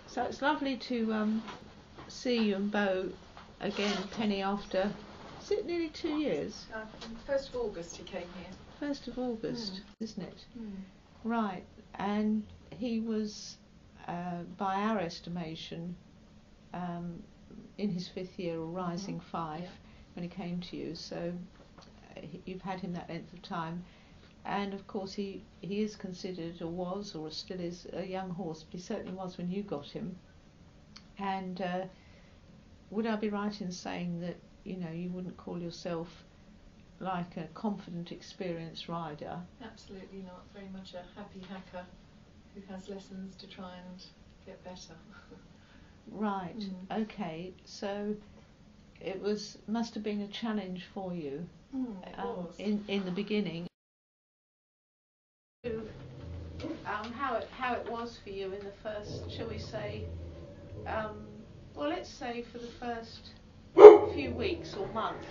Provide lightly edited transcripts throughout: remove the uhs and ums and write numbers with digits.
So it's lovely to see you and Beau again, Penny, after, is it nearly 2 years? 1st of August he came here. 1st of August, isn't it? Mm. Right, and he was, by our estimation, in his 5th year or rising 5 when he came to you, so you've had him that length of time. And of course he is considered, or was, or still is, a young horse, but he certainly was when you got him. And would I be right in saying that, you know, you wouldn't call yourself like a confident, experienced rider? Absolutely not. Very much a happy hacker who has lessons to try and get better. Right. Okay. So it must have been a challenge for you It was. in the beginning. How it was for you in the first, shall we say, well, let's say for the first few weeks or month.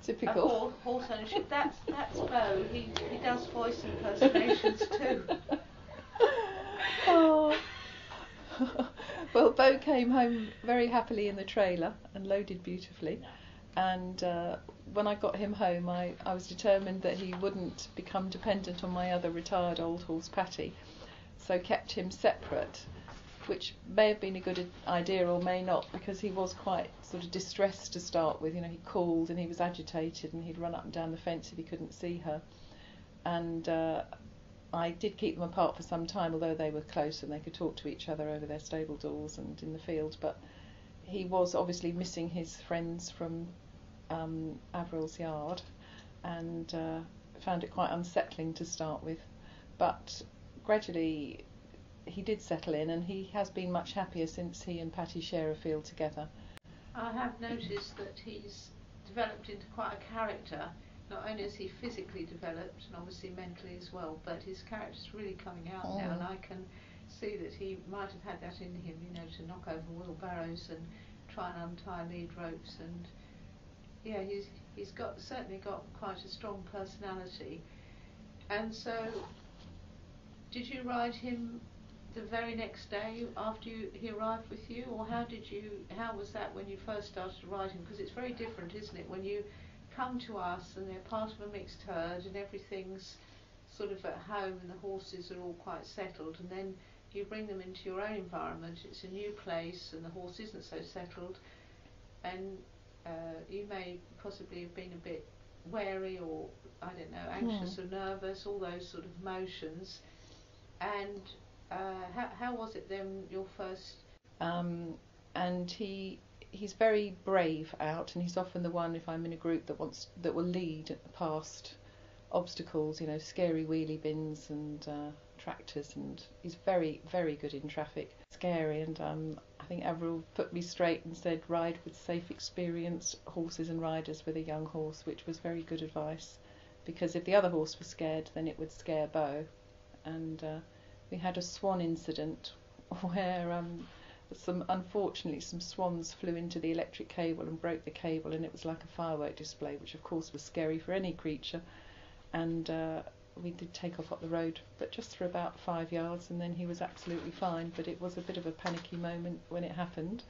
Typical. Horse ownership. That's Beau. He does voice impersonations too. Oh. Well, Beau came home very happily in the trailer and loaded beautifully. And when I got him home, I was determined that he wouldn't become dependent on my other retired old horse, Patty, so kept him separate, which may have been a good idea or may not, because he was quite sort of distressed to start with. You know, he called and he was agitated and he'd run up and down the fence if he couldn't see her. And I did keep them apart for some time, although they were close and they could talk to each other over their stable doors and in the field. But he was obviously missing his friends from Averil's yard, and found it quite unsettling to start with. But gradually he did settle in, and he has been much happier since he and Patty share a field together. I have noticed that he's developed into quite a character. Not only is he physically developed, and obviously mentally as well, but his character's really coming out now, and I can see that he might have had that in him, you know, to knock over wheelbarrows and try and untie lead ropes, and yeah, he's certainly got quite a strong personality. And so, did you ride him the very next day after he arrived with you, or how was that when you first started riding? Because it's very different, isn't it, when you come to us and they're part of a mixed herd and everything's sort of at home and the horses are all quite settled, and then you bring them into your own environment. It's a new place and the horse isn't so settled, and you may possibly have been a bit wary, or I don't know, anxious or nervous, all those sort of emotions. And how was it then, your first? And he's very brave out, and he's often the one, if I'm in a group, that will lead past obstacles, you know, scary wheelie bins and tractors, and he's very, very good in traffic. Scary, and I think Avril put me straight and said, ride with safe, experienced horses and riders with a young horse, which was very good advice, because if the other horse was scared, then it would scare Beau. And we had a swan incident where unfortunately some swans flew into the electric cable and broke the cable, and it was like a firework display, which of course was scary for any creature. And we did take off up the road, but just for about 5 yards, and then he was absolutely fine. But it was a bit of a panicky moment when it happened.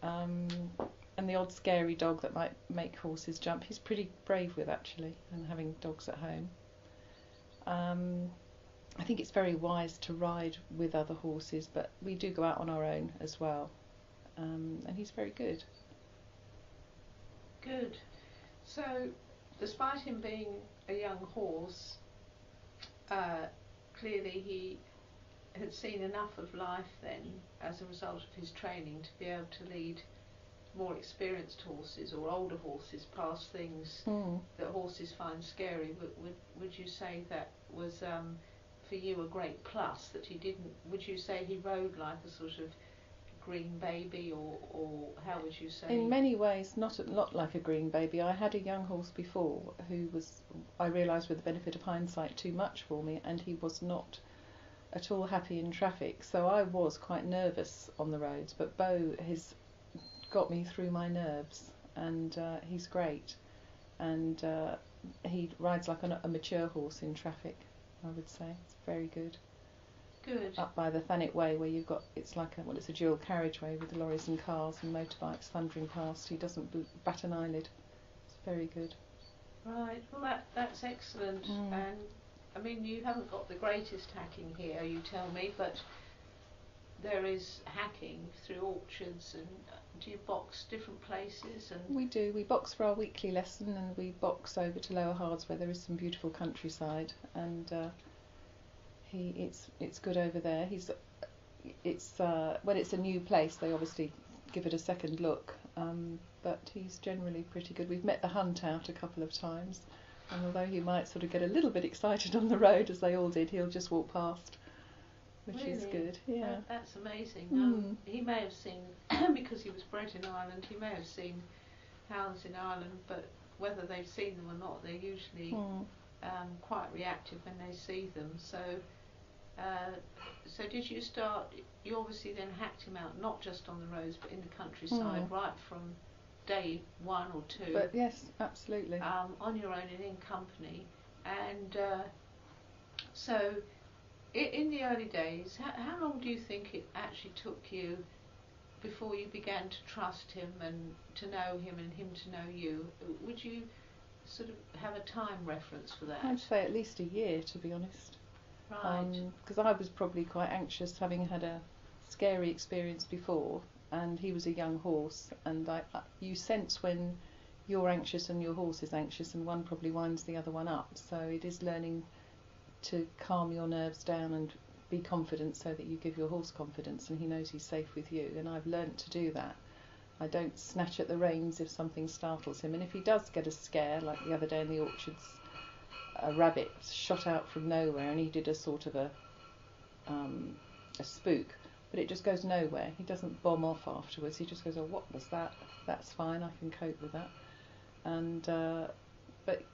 And the odd scary dog that might make horses jump, he's pretty brave with, actually, and having dogs at home. I think it's very wise to ride with other horses, but we do go out on our own as well. And he's very good. Good. So, despite him being a young horse, clearly he had seen enough of life then, as a result of his training, to be able to lead more experienced horses or older horses past things that horses find scary. Would you say that was for you a great plus, that he didn't? Would you say he rode like a sort of green baby, or how would you say? In many ways, not like a green baby. I had a young horse before who was, I realised with the benefit of hindsight, too much for me, and he was not at all happy in traffic. So I was quite nervous on the roads, but Beau has got me through my nerves, and he's great, and he rides like a mature horse in traffic, I would say. It's very good. Good. up by the Thanet Way, where you've got, it's like it's a dual carriageway with the lorries and cars and motorbikes thundering past. He doesn't bat an eyelid. It's very good. Right, well that's excellent. And I mean, you haven't got the greatest hacking here, you tell me, but there is hacking through orchards. And do you box different places? And we do. We box for our weekly lesson, and we box over to Lower Hards, where there is some beautiful countryside, and it's good over there. When it's a new place, they obviously give it a second look, but he's generally pretty good. We've met the hunt out a couple of times, and although he might sort of get a little bit excited on the road, as they all did, he'll just walk past, which is good. Yeah, that's amazing. He may have seen, because he was bred in Ireland, he may have seen hounds in Ireland, but whether they've seen them or not, they're usually quite reactive when they see them. So did you start, you obviously then hacked him out, not just on the roads, but in the countryside, right from day 1 or 2? But yes, absolutely. On your own and in company. And so in the early days, how long do you think it actually took you before you began to trust him and to know him and him to know you? Would you sort of have a time reference for that? I'd say at least a year, to be honest. Right. Because I was probably quite anxious, having had a scary experience before, and he was a young horse, and you sense when you're anxious and your horse is anxious, and one probably winds the other one up. So it is learning to calm your nerves down and be confident, so that you give your horse confidence and he knows he's safe with you. And I've learnt to do that. I don't snatch at the reins if something startles him, and if he does get a scare, like the other day in the orchards, a rabbit shot out from nowhere, and he did a sort of a spook, but it just goes nowhere. He doesn't bomb off afterwards. He just goes, "Oh, what was that? That's fine. I can cope with that." And but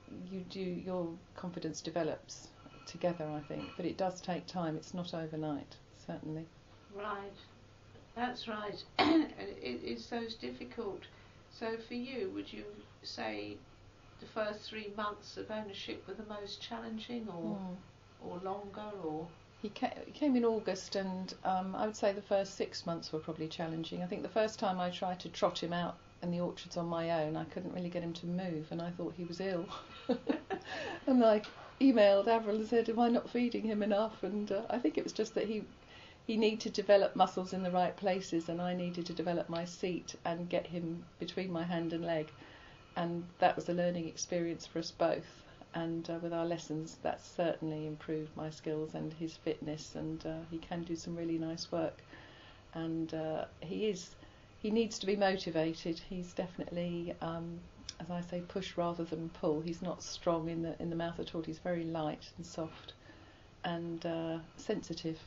your confidence develops together, I think. But it does take time. It's not overnight, certainly. Right. That's right. It's those difficult. So for you, would you say the first 3 months of ownership were the most challenging, or longer, or? He came in August, and I would say the first 6 months were probably challenging. I think the first time I tried to trot him out in the orchards on my own, I couldn't really get him to move, and I thought he was ill. And I emailed Avril and said, "Am I not feeding him enough?" And I think it was just that he needed to develop muscles in the right places, and I needed to develop my seat and get him between my hand and leg. And that was a learning experience for us both. And with our lessons, that's certainly improved my skills and his fitness, and he can do some really nice work. And he needs to be motivated. He's definitely, as I say, push rather than pull. He's not strong in the mouth at all. He's very light and soft and sensitive.